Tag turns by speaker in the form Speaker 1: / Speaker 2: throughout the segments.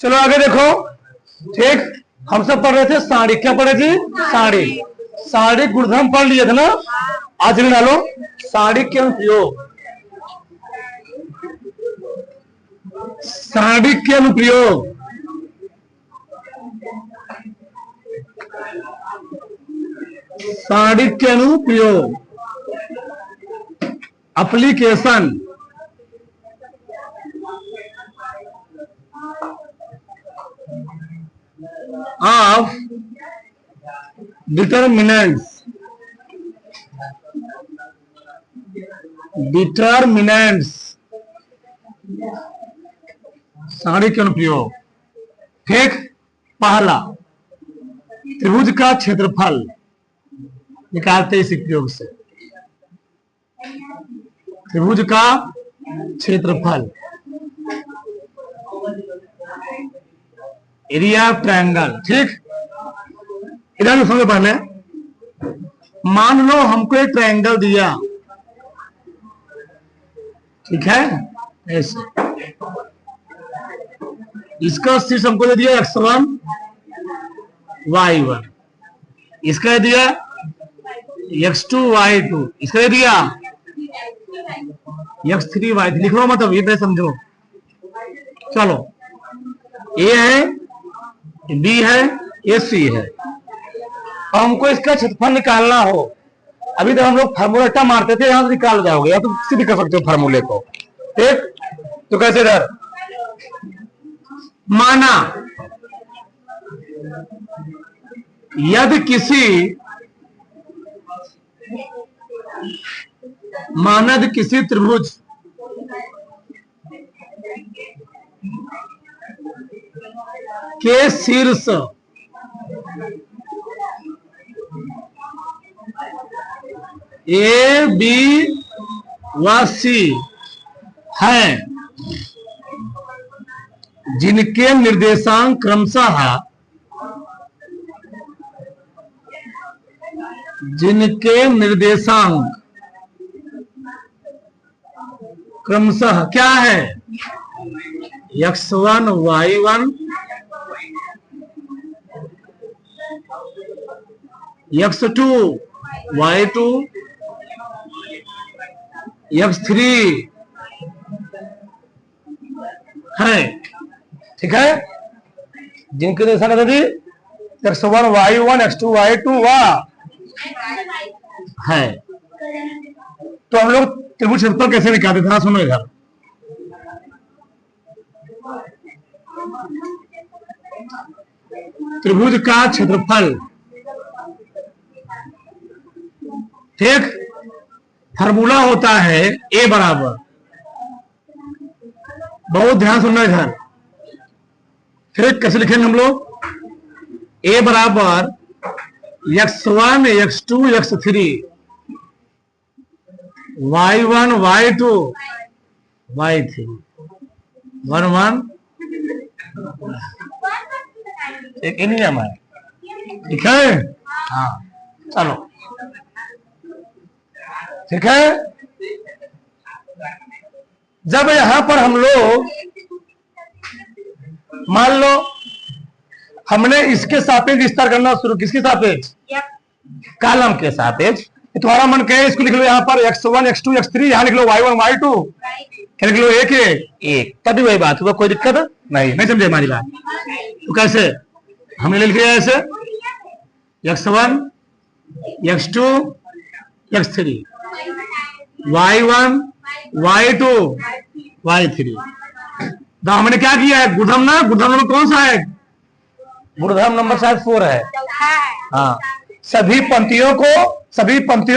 Speaker 1: चलो आगे देखो। ठीक, हम सब पढ़ रहे थे साड़ी, क्या पढ़े थे? साड़ी। साड़ी गुणधर्म पढ़ लिए थे ना। आज डालो साड़ी के अनुप्रयोग। साड़ी के अनुप्रयोग, साड़ी के अनुप्रयोग, application, of determinants, determinants, sari के अनुप्रयोग। ठीक, पहला त्रिभुज का क्षेत्रफल निकालते इस प्रयोग से। त्रिभुज का क्षेत्रफल, एरिया ऑफ ट्रायंगल। ठीक, इधर समझो पहले। मान लो हमको एक ट्रायंगल दिया, ठीक है, ऐसे इसका शीर्ष हमको दे दिया x1 y1, इसका दे दिया x2 y2, इसका दे दिया x3 y3। लिख लो, मतलब ये पे समझो। चलो, a है, b है, ये c है। हमको इसका क्षेत्रफल निकालना हो। अभी तक हम लोग फार्मूला मारते थे, यहां से निकाल जाओगे, या तो सीधे कर सकते हो फार्मूले को। ठीक, तो कैसे इधर माना यदि किसी त्रिभुज के शीर्ष ए बी व सी हैं, जिनके निर्देशांक क्रमशः क्या है? x1 y1 x2 y2 x3 है। ठीक है, जिनके निर्देशांक यदि x1 y1 x2 y2 है, तो हम लोग त्रिभुज क्षेत्रफल कैसे निकालते थे? सुनो इधर। त्रिभुज का क्षेत्रफल, ठीक, फार्मूला होता है a बराबर, बहुत ध्यान सुनना इधर। फिर कैसे लिखेंगे हम लोग? a बराबर x1 x2 x3 y1 y2 y3 1 1 एक ही नियम है। ठीक है, हाँ, चलो, ठीक है। जब यहां पर हम लोग मान लो हमने इसके सापेक्ष विस्तार करना शुरू, किसके सापेक्ष? कॉलम के सापेक्ष। तुम्हारा मन कहे इसको लिख लो यहाँ पर x1 x2 x3, यहाँ लिख लो y1 y2, क्या लिख लो? एक तभी वही बात हुआ, कोई दिक्कत नहीं समझे हमारी बात? तो कैसे हमने लिख लिया? ऐसे x1 x2 x3 y1 y2 y3। तो हमने क्या किया है? गुणधर्म ना, गुणधर्म नंबर कौन सा है? गुणधर्म नंबर शायद 4 है। हाँ, सभी पंक्तियों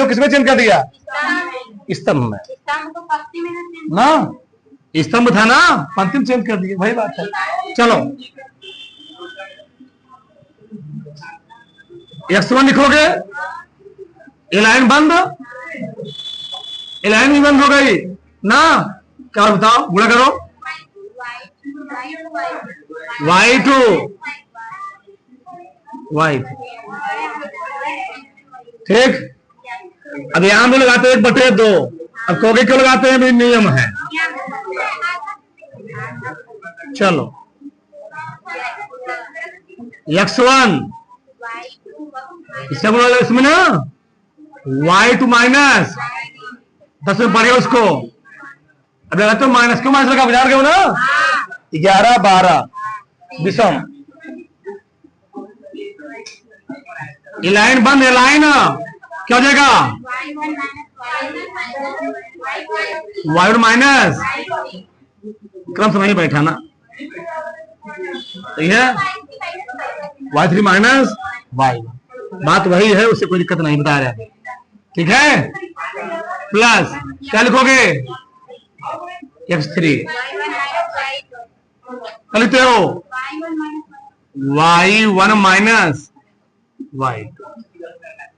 Speaker 1: किसमें चेंज कर दिया? स्तंभ में ना, स्तंभ था ना, पंक्ति में चेंज कर दिया, वही बात है। चलो, x1 लिखोगे, ये लाइन बंद, ये लाइन भी बंद हो गई ना। क्या बताओ, गुणा करो, y2 y3। ठीक, अब यहां भी लगाते हैं 1/2। अब कहोगे क्यों लगाते हैं? नियम है। चलो, x1, इसका बोला इसमें ना y2 माइनस 10 में पढ़े उसको। अब लगा तो माइनस क्यों माइनस लगा, विचार क्यों ना 11 12 विषम, ये लाइन बंद है, लाइन क्या हो जाएगा y1 माइनस, क्रम से नहीं बैठा ना, सही है, y3 माइनस y1, बात वही है, उससे कोई दिक्कत नहीं, बता रहे, ठीक है। प्लस क्या लिखोगे x3, क्या लिखते हो y1 माइनस y2,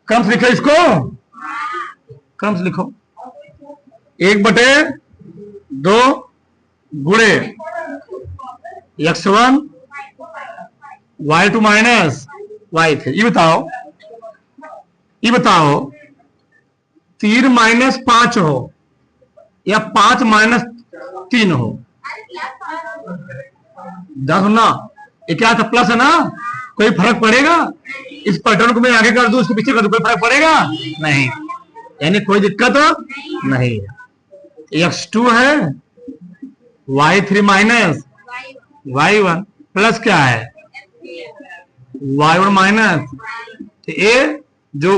Speaker 1: क्रम से लिखो इसको, क्रम से लिखो 1/2 गुणे x1 y2 माइनस y3। ये बताओ 3 माइनस 5 हो या 5 माइनस 3 हो, सुनना, ये क्या था, प्लस है ना, कोई फर्क पड़ेगा, इस पैटर्न को मैं आगे कर दूं, उसके पीछे कर दूं, कोई फर्क पड़ेगा नहीं, यानी कोई दिक्कत नहीं है। x2 है y3 माइनस y1 प्लस क्या है y1 माइनस, तो ये जो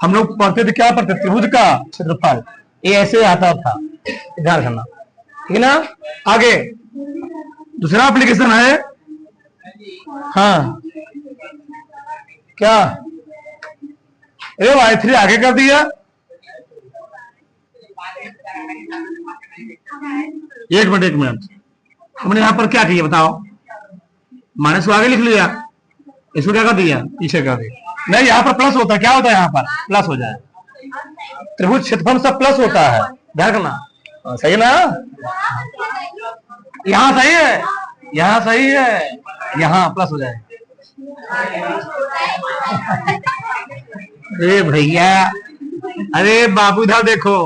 Speaker 1: हम लोग पढ़ते थे, क्या पढ़ते, त्रिभुज का क्षेत्रफल, ये ऐसे आता था, ध्यान रखना, ठीक है ना। आगे दूसरा एप्लीकेशन है, हाँ क्या, y3 आगे कर दिया, एक मिनट, हमने यहां पर क्या किया बताओ, माइनस को आगे लिख लिया, इसको क्या कर दिया पीछे कर दिया, नहीं यहाँ पर प्लस होता है, क्या होता है यहाँ पर प्लस हो जाए, त्रिभुज क्षेत्रफल सब प्लस होता है, ध्यान रखना, सही है ना, यहाँ सही है, यहाँ सही है, यहाँ प्लस हो जाए, अरे भैया, अरे बाबू इधर देखो,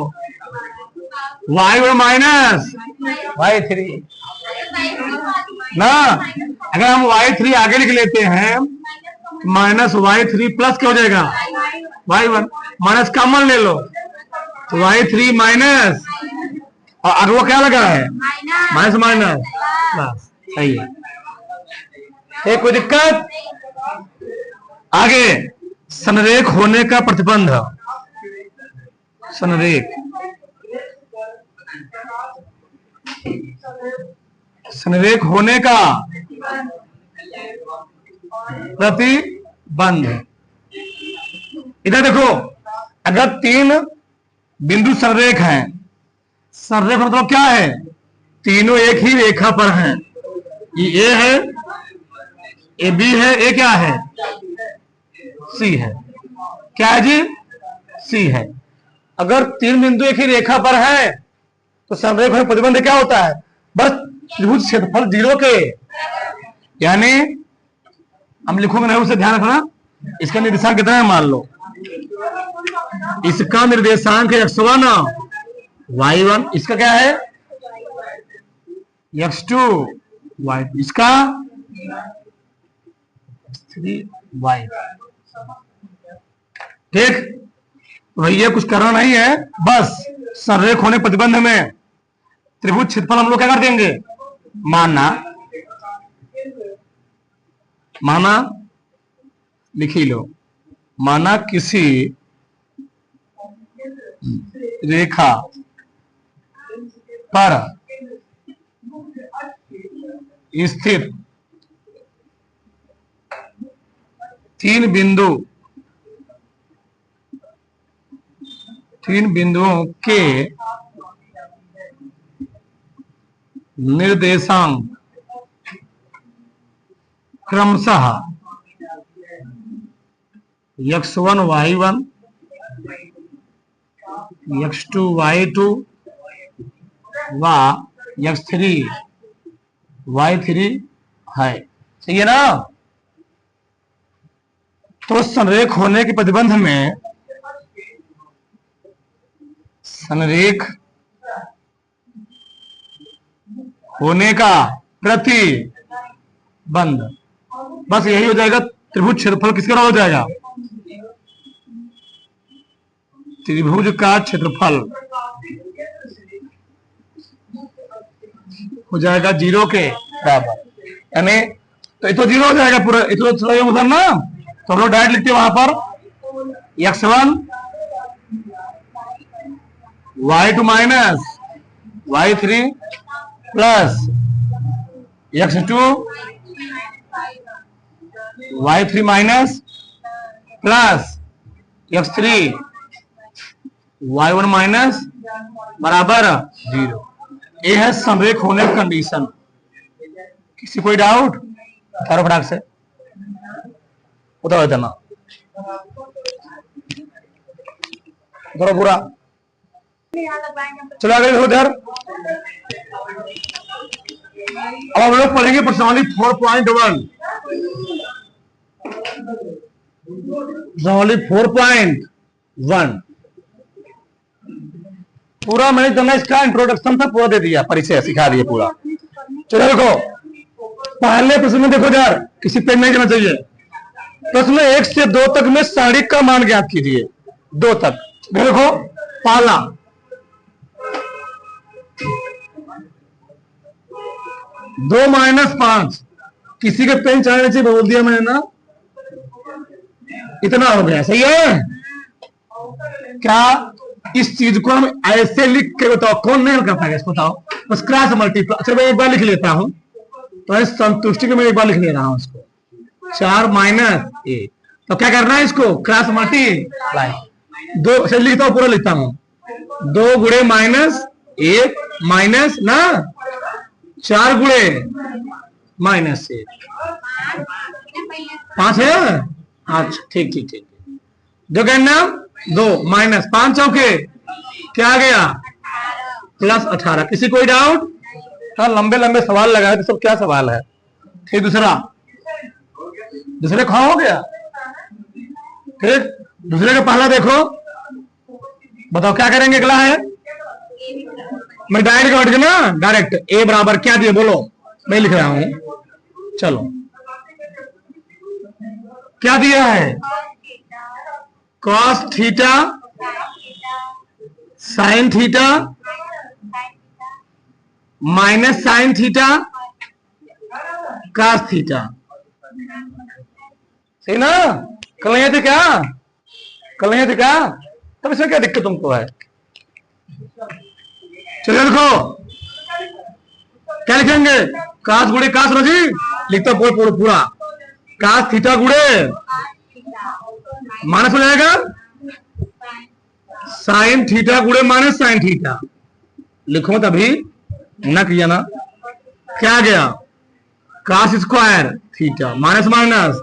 Speaker 1: y1 माइनस y3 ना, अगर हम y3 आगे लिख लेते हैं माइनस y3 प्लस क्या हो जाएगा y1, माइनस कॉमन ले लो तो y3 माइनस, और आगे वो क्या लगा है माइनस माइनस प्लस, सही है, कोई दिक्कत। आगे संरेख होने का प्रतिबंध, संरेख होने का प्रतिबंध, इधर देखो, अगर 3 बिंदु संरेख हैं, संरेख मतलब क्या है, तीनों एक ही रेखा पर हैं, ये ए है, ए बी है, ए क्या है सी है, क्या है जी सी है। अगर 3 बिंदु एक ही रेखा पर है तो संरेख में प्रतिबंध क्या होता है, बस त्रिभुज क्षेत्रफल 0 के, यानी हम लिखोगे नहीं, उसे ध्यान रखना, इसका निर्देशांक कितना है मान लो, इसका निर्देशांक है x1 y1, इसका क्या है x2 y2, इसका 3y, ठीक, भैया कुछ करना नहीं है, बस संरेख होने प्रतिबंध में त्रिभुज क्षेत्रफल हम लोग क्या कर देंगे, माना लिख ही लो, माना किसी रेखा पर स्थित 3 बिंदुओं के निर्देशांक क्रमशः x1 y1 x2 y2 व x3 y3 है, सही है ना। तो संरेख होने के प्रतिबंध में, संरेख होने का प्रतिबंध, बस यही हो जाएगा, त्रिभुज क्षेत्रफल किसका हो जाएगा? त्रिभुज का क्षेत्रफल हो जाएगा 0 के बराबर, यानी तो ये तो 0 हो जाएगा पूरा, ये तो चला उधर ना, तो हम लोग डायरेक्ट लिखते हैं वहां पर x1 y2 minus y3 plus x2 y3 minus plus x3 y1 minus बराबर 0। ये है समरेख होने की कंडीशन। किसी कोई डाउट? फटाफट से बताओ इतना थोड़ा पूरा। चलो आगे देखो इधर, अब हम लोग पढ़ेंगे प्रश्नावली 4.1। प्रश्नावली 4.1 पूरा मैंने तुम्हें इसका इंट्रोडक्शन था पूरा दे दिया, परिचय सिखा दिया पूरा। चलो देखो पहले प्रश्न में देखो यार, किसी पेज नहीं जाना चाहिए। प्रश्न 1 से 2 तक में सारिक का मान ज्ञात कीजिए। 2 तक देखो, पहला 2 माइनस 5, किसी के पेन चलाने से बोल दिया मैंने ना, इतना हो गया। सही है क्या? इस चीज को हम ऐसे लिख के बताओ, कौन नहीं कर पाएगा इसको बताओ? बस क्रॉस मल्टीप्लाई। अच्छा मैं एक बार लिख लेता हूं, तो इस संतुष्टि को मैं एक बार लिख ले रहा हूं इसको, 4 माइनस 1। तो क्या करना है इसको? Cross multiply. 2 से लिखता हूं, पूरा लिखता हूं, 2 गुणे माइनस 1 माइनस ना 4 गुणे माइनस 1, 5 है। अच्छा ठीक ठीक ठीक, जो कहना 2 माइनस 5 चौके क्या आ गया? प्लस 18। किसी कोई डाउट? हाँ लंबे लंबे सवाल लगाए तो सब क्या सवाल है? ठीक, दूसरे कहाँ हो गया? ठीक, दूसरे का पहला देखो, बताओ क्या करेंगे? अगला है मैं डायरेक्ट काट ना, डायरेक्ट ए बराबर क्या दिए बोलो, मैं लिख रहा हूं। चलो क्या दिया है? Cos theta sine theta minus sine theta cos theta. सही ना? कल नहीं थे क्या? कल नहीं थे क्या? तब इसमें क्या दिक्कत तुमको है? चलिए देखो क्या लिखेंगे? कास गुड़े कास रजी लिखता पूरा कास थीटा गुड़े माइनस हो जाएगा साइन थीटा गुड़े माइनस साइन थीटा। लिखो तभी ना किया ना, क्या गया? Cos square theta minus minus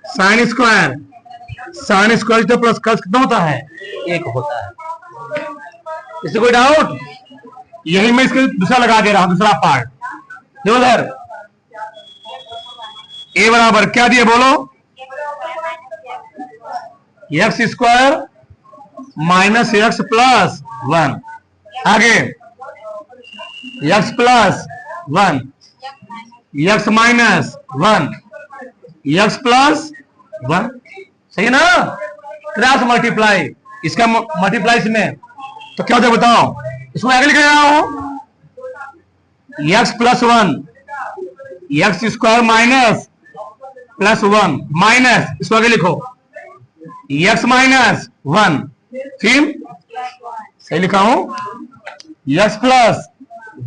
Speaker 1: sine square, sine square plus cos कितना होता है? 1 होता है। इससे कोई डाउट? यही मैं इसके दूसरा लगा दे रहा हूं, दूसरा पार्ट जो उधर ए बराबर क्या दिए बोलो? X square minus x plus 1, आगे x plus 1, x minus 1, x plus 1। सही ना? क्रॉस मल्टीप्लाई, इसका मल्टीप्लाई इसमें तो क्या होता है बताओ? इसको आगे लिख रहा हूं, x plus 1 x square minus plus 1 minus, इसको आगे लिखो एक्स माइनस 1, फिर सही लिखा हूं एक्स प्लस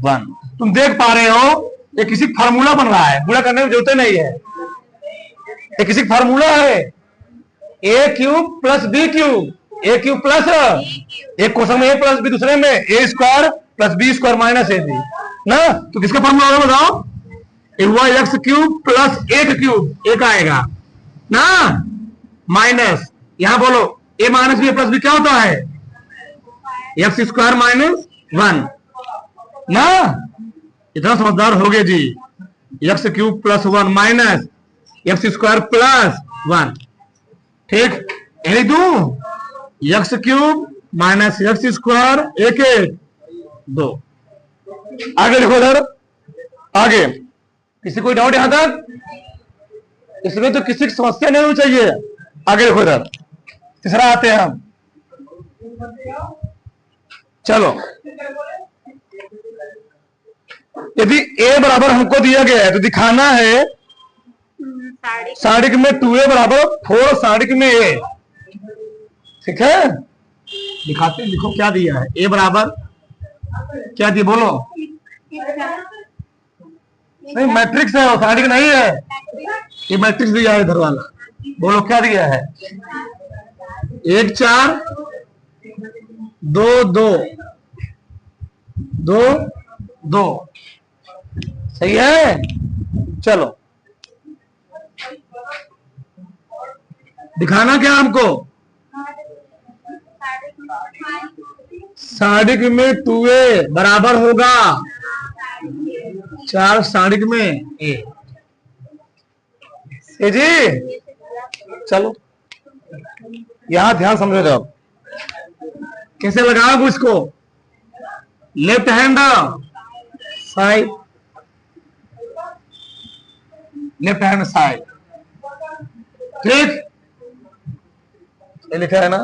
Speaker 1: 1। तुम देख पा रहे हो ये किसी फार्मूला बन रहा है, पूरा करने की जरूरत नहीं है। ये किसी फार्मूला है, a cube plus b cube, a cube plus एक क्वेश्चन में ए प्लस बी, दूसरे में a square plus b square minus a b ना। तो किसका फॉर्मूला होगा बताओ? ये हुआ एक्स क्यूब प्लस 1 क्यूब, एक आएगा ना माइनस, यहां बोलो ए माइनस बी प्लस बी क्या होता है? एक्स स्क्वायर माइनस 1 ना। इतना समझदार हो गए जी। X cube plus 1 minus x square plus 1, ठीक यही दू x cube minus x square 1 1 2। आगे देखो इधर, आगे किसी कोई डाउट यहां तक? इसमें तो किसी की समस्या नहीं होनी चाहिए। आगे देखो इधर, तीसरा आते हैं हम। चलो, यदि a बराबर हमको दिया गया है तो दिखाना है सारिक में 2a बराबर 4 सारिक में a। ठीक है, दिखाते, लिखो क्या दिया है। a बराबर क्या दिया बोलो। नहीं, मैट्रिक्स है, सारिक नहीं है, ये मैट्रिक्स दिया है इधर वाला। बोलो क्या दिया है। 1 4 2 2 2 2, सही है। चलो, दिखाना क्या हमको, सारिक में 2a बराबर होगा 4 सारिक में a। जी चलो, यहां ध्यान समझो। जब कैसे लगाओगे इसको, left hand side, left hand side, ठीक, ये लिखा है ना।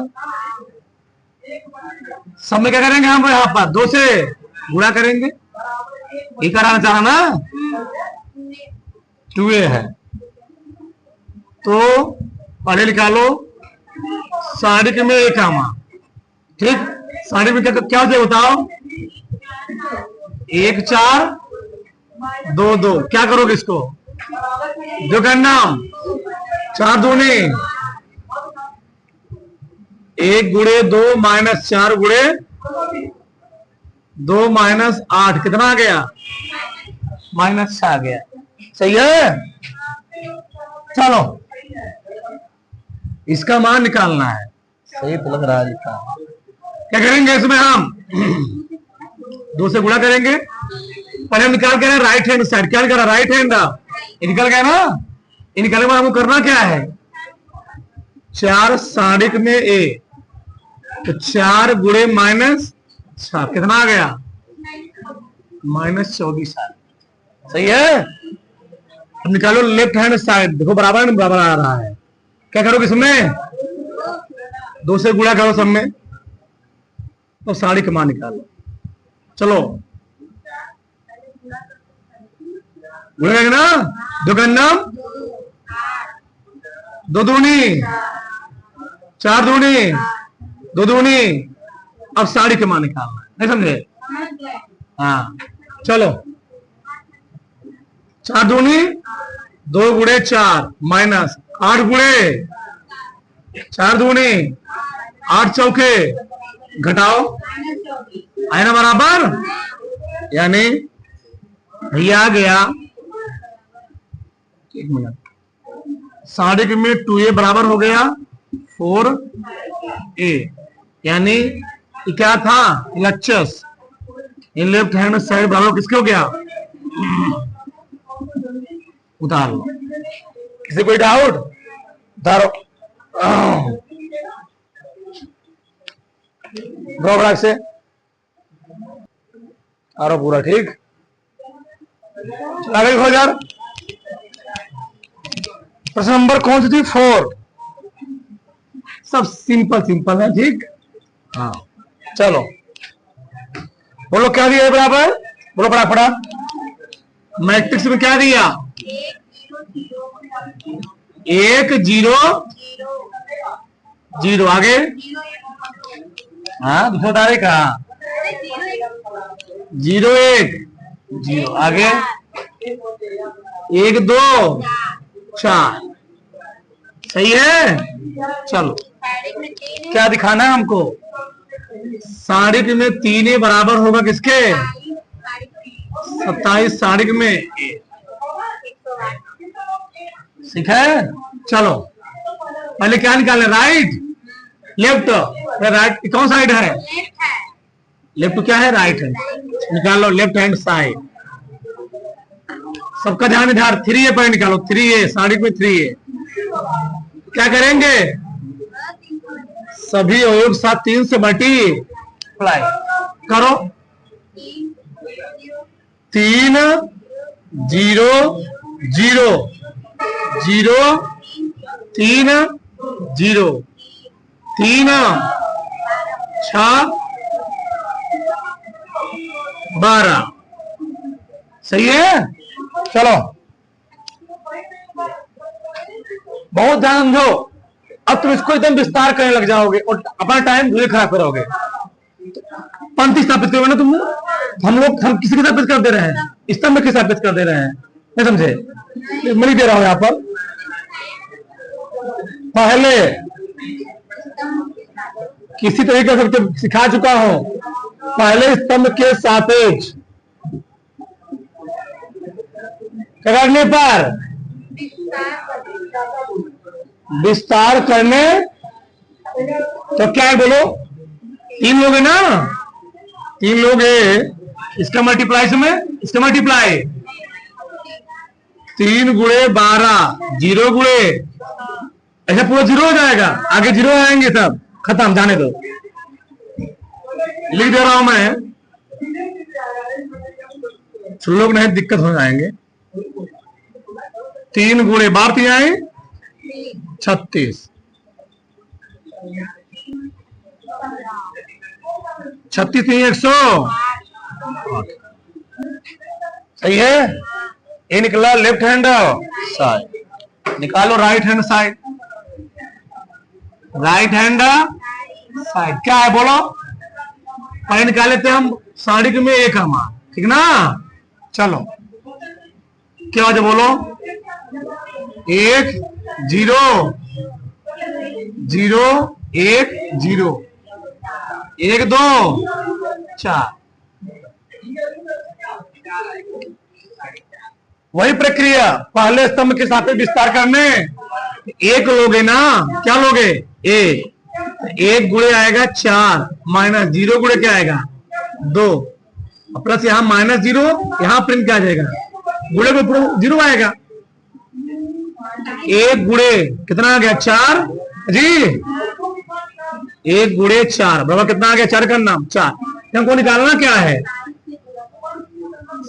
Speaker 1: सब में क्या करेंगे हम, यहां पर 2 से गुणा करेंगे, ये कराना चाहा ना। 2a है तो पढ़े निकालो सारिक में a कामा, ठीक। सारिक में क्या होता है बताओ। 1 4 2 2, क्या करोगे इसको, जो करना 4 दूनी 1 गुणे 2 माइनस 4 गुणे 2 माइनस 8, कितना आ गया, -6 आ गया। सही है। चलो, इसका मान निकालना है। सही तो लग रहा है इसका। क्या करेंगे इसमें हम 2 से गुणा करेंगे। पहले हम निकाल के राइट हैंड साइड, क्या निकाला, राइट हैंड, ये निकल गया ना। ये निकालने के बाद हमको करना क्या है, 4 सारिक में a, तो 4 गुणे -6, कितना आ गया, -24 आ। सही है। अब निकालो लेफ्ट हैंड साइड, देखो बराबर बराबर आ रहा है। क्या करोगे इसमें, 2 से गुणा करो सब में, तो सारिक मान निकालो। चलो गुणेंगे ना, 2 गन्ना 2 दूनी 4 दूनी 2 दूनी। अब सारिक मान निकालना, नहीं समझे। हाँ चलो, 4 दूनी 2 गुणे 4 माइनस 8 गुणे 4 दूनी 8 चौके घटाओ, आए ना बराबर। यानी ये आ गया, 1 मिनट, सारिक में 2a बराबर हो गया 4a, यानी क्या था, LHS, in left hand side बराबर किसके हो गया, उतार लो। किसी कोई डाउट, उतारो ब्राक से आरो पूरा, ठीक। आगे देखो यार, प्रश्न नंबर कौन सी थी, 4। सब सिंपल सिंपल है, ठीक। हाँ चलो, बोलो क्या दिया है बराबर, बोलो पढ़ा पढ़ा। मैट्रिक्स में क्या दिया, 1 0 0, आगे हाँ दूसरा तारीख का 0 1 0, आगे 1 2 4, सही है। चलो, क्या दिखाना है हमको, सारिक में 3a बराबर होगा किसके, 27 सारिक में, ठीक है। चलो पहले क्या निकालना, राइट लेफ्ट, राइट कौन साइड है, लेफ्ट क्या है, राइट है। निकालो लेफ्ट हैंड साइड, सबका ध्यान इधर, 3a पर निकालो, 3a सारिक में 3a। क्या करेंगे, सभी योग साथ 3 से मल्टीप्लाई करो, 3 0 0 जीरो, 3 0, 3 6 12। सही है। चलो बहुत ध्यान समझो। अब तुम इसको एकदम विस्तार करने लग जाओगे और अपना टाइम धुए खराब करोगे। पंक्ति स्थापित करोगे ना तुम, हम किसी के स्थापित कर दे रहे हैं, स्तंभ के स्थापित कर दे रहे हैं, नहीं समझे? मैं नहीं दे रहा हूं यहां पर। पहले किसी तरीके से सिखा चुका हूं, पहले स्तंभ के सापेक्ष करने पर विस्तार करने, तो क्या है बोलो? 3 लोग है ना, 3 लोग है। इसका मल्टीप्लाई समय, इसका मल्टीप्लाई 3 गुणे 12, 0 गुणे, ऐसा पूरा 0 हो जाएगा। आगे 0 आएंगे सब, खत्म, जाने दो। लिख दे रहा हूं मैं, लोग नहीं दिक्कत हो जाएंगे। 3 गुणे 12 आए 36, 36 नहीं 100। सही है। ये निकला लेफ्ट हैंड साइड। निकालो right hand side. Right hand side क्या है बोलो? पहले निकाले थे हम साड़ी में 1 है मान, ठीक ना? चलो क्या वजह बोलो? 1 0 0 1 0, 1 2 4। वही प्रक्रिया, पहले स्तंभ के साथ विस्तार करने। 1 लोगे ना, क्या लोगे? 1 गुणे आएगा 4, माइनस 0 गुणे क्या आएगा? 2, प्लस यहां -0, यहां प्रिंट क्या आ जाएगा? गुणे को 0 आएगा। 1 गुणे कितना आ गया? 4 जी। 1 गुणे 4 बराबर कितना आ गया? 4 का नाम 4। हमको निकालना क्या है?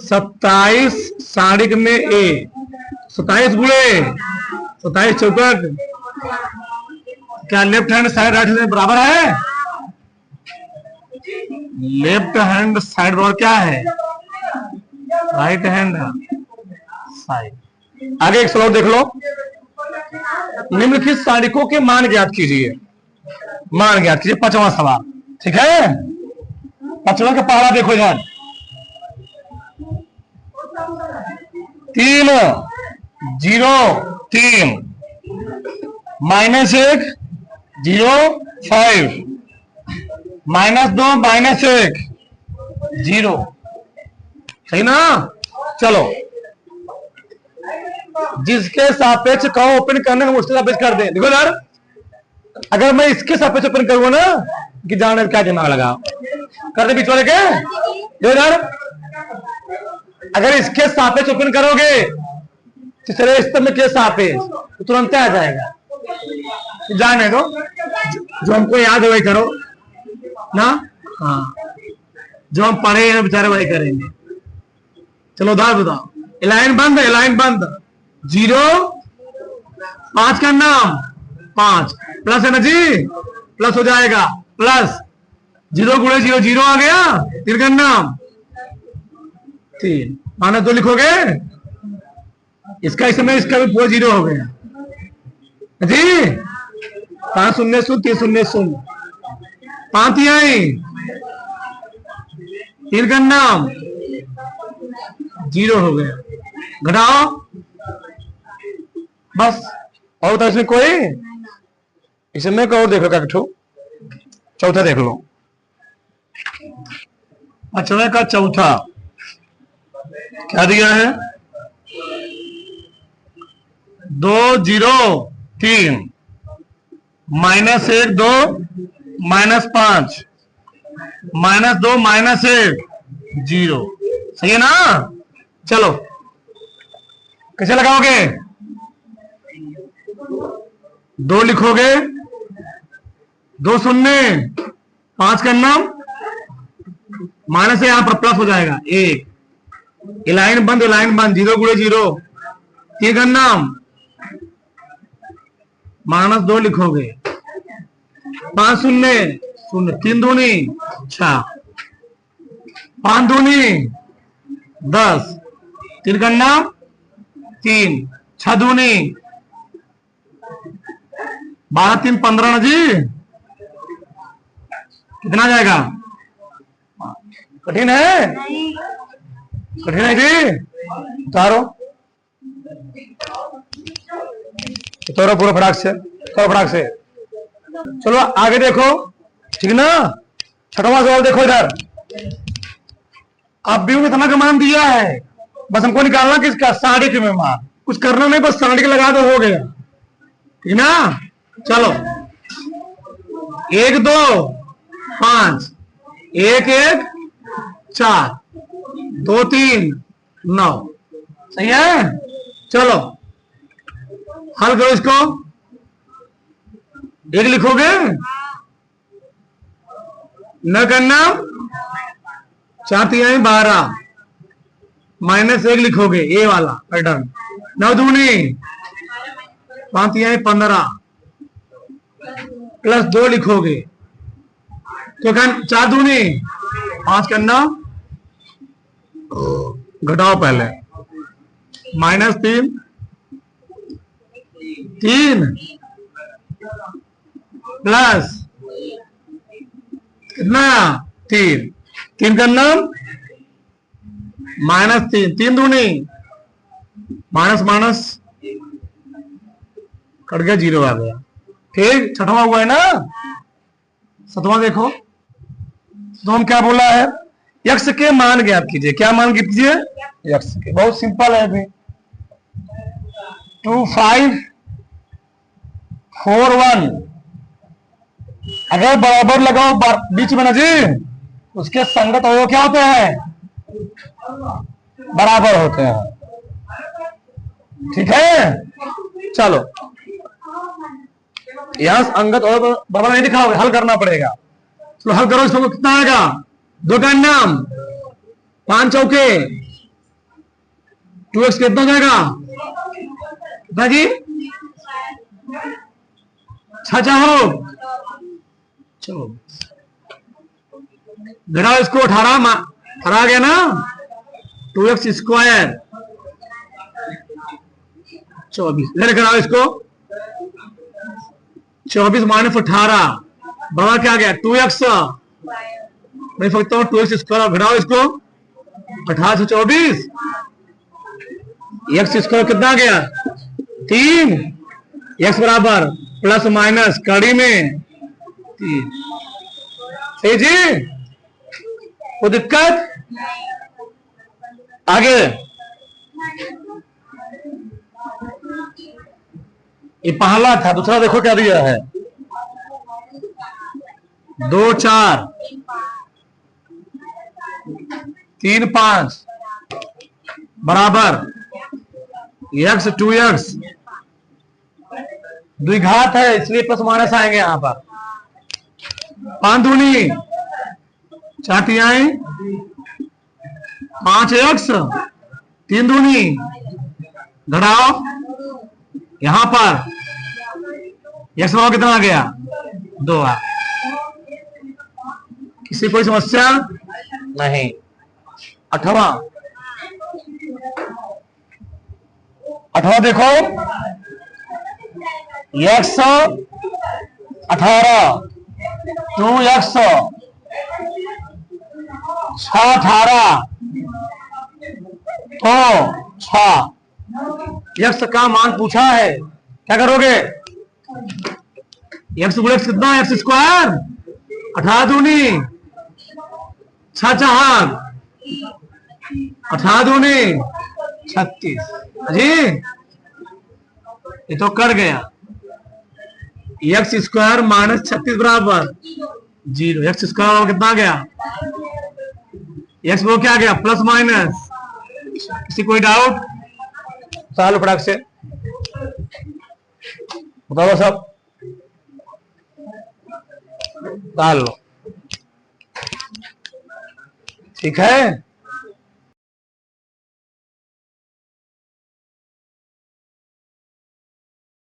Speaker 1: 27 सारिक में ए, 27 गुणे 27 चौकट। क्या left hand side right hand बराबर है? लेफ्ट हैंड साइड बराबर क्या है? Right hand side. आगे एक सवाल देख लो। निम्नलिखित सारिकों के मान ज्ञात कीजिए। मान ज्ञात कीजिए, 5वां सवाल, ठीक है? 5वां का पहला देखो इधर। 3 0 3, -1 0 5, -2 -1 0। सही ना? चलो जिसके सापेक्ष कहो ओपन करने को उसके सापेक्ष कर दे। देखो यार, अगर मैं इसके सापेक्ष ओपन करूंगा ना, कि जाने क्या दिमाग लगा कर दे बीच वाले के। देखो यार, अगर इसके सापेक्ष ओपन करोगे तीसरे स्तंभ के सापेक्ष तो तुरंत आ जाएगा। जाने दो, जो हमको याद है वही करो ना। हाँ, जो हम पढ़े हैं बेचारे वही करेंगे। चलो उधार बताओ। लाइन बंद है, लाइन बंद। 0 5 का नाम 5 प्लस है ना जी, प्लस हो जाएगा। प्लस 0 गुणे 0 0 आ गया। 3 का नाम 3, -2 लिखोगे। इसका इसमें इसका भी पूरा 0 हो गया जी। 5 0 0 3 0 0, 5 आई। 3 का नाम 0 हो गया। घटाओ बस। और तो इसमें कोई, इसमें और देखो क्या ठो। चौथा देख लो। 5वें का चौथा क्या दिया है? 2 0 3, -1 2 -5, -2 -1 0। सही है ना? चलो कैसे लगाओगे? 2 लिखोगे, 2 0 5 का नाम माइनस से यहां पर प्लस हो जाएगा 1। लाइन बंद, लाइन बंद। 0 गुणे 0, 3 का नाम -2 लिखोगे, 5 शून्य शून्य, 3 दूनी 6, 5 दूनी 10, 3 गन्ना 3, 6 दूनी 12, 3 15 ना जी, कितना जाएगा? कठिन है? कठिन है जी? उतारो उतारो पूरा फटाक से, उतारो फटाक से। चलो आगे देखो, ठीक ना। छठवां सवाल देखो इधर। आप भी इतना का मान दिया है, बस हमको निकालना किसका? साढ़े के में मान, कुछ करना नहीं, बस साढ़े के लगा दो, हो गया, ठीक ना। चलो 1 2 5, 1 1 4, 2 3 9, सही है। चलो हल करो इसको, 1 लिखोगे, न करना 4 3 12, -1 लिखोगे, ए वाला पैटर्न, 9 दूनी 5 3 15, +2 लिखोगे, तो 4 दूनी 5 करना, घटाओ पहले, -3 3 प्लस कितना 3, 3 करना -3, 3 दूनी माइनस माइनस कट गया, 0 आ गया। ठीक, छठवां हुआ है ना। सातवां देखो, तो हम क्या बोला है? यक्स के मान ज्ञात कीजिए। क्या मान कीजिए? यक्स के, बहुत सिंपल है अभी। 2 5 4 1, अगर बराबर लगाओ बीच में ना जी, उसके संगत अवयव क्या होते हैं? बराबर होते हैं, ठीक है। चलो यहां अंगत अवयव बराबर नहीं लिखा होगा, हल करना पड़ेगा। चलो हल करो, इसको कितना आएगा? 2 का नाम 5 चौके 2x कितना जाएगा? कितना जी? 6 चाहो, चलो घटा इसको, 18 आ गया ना, 2x स्क्वायर 24, इधर घटाओ इसको, 24 - 18 बराबर क्या आ गया? 2x, मैं सकता हूं 2x स्क्वायर, घटाओ इसको, 18 से 24, x स्क्वायर कितना आ गया? 3, x बराबर प्लस माइनस कड़ी में 3, सही जी। कोई दिक्कत? आगे ये पहला था, दूसरा देखो क्या दिया है? 2 4 3 5 बराबर x 2x, द्विघात है इसलिए प्लस माइनस आएंगे यहां पर। 5 दूनी 4 तिहाई 5x, 3 दूनी घटाओ, यहां पर x बराबर कितना आ गया? 2 आ। किसी कोई समस्या नहीं। 8वां देखो, x 18 2x 6 18 तो 6, x का मान पूछा है, क्या करोगे? x गुणे कितना? x स्क्वायर 18 दूनी 6 चार 18 दूनी 36 जी, ये तो कर गया। x स्क्वायर -36 बराबर 0, x स्क्वायर कितना गया? x वो क्या गया? Plus minus. किसी कोई डाउट? चालू फटाक से बताओ सब, डाल लो, ठीक है।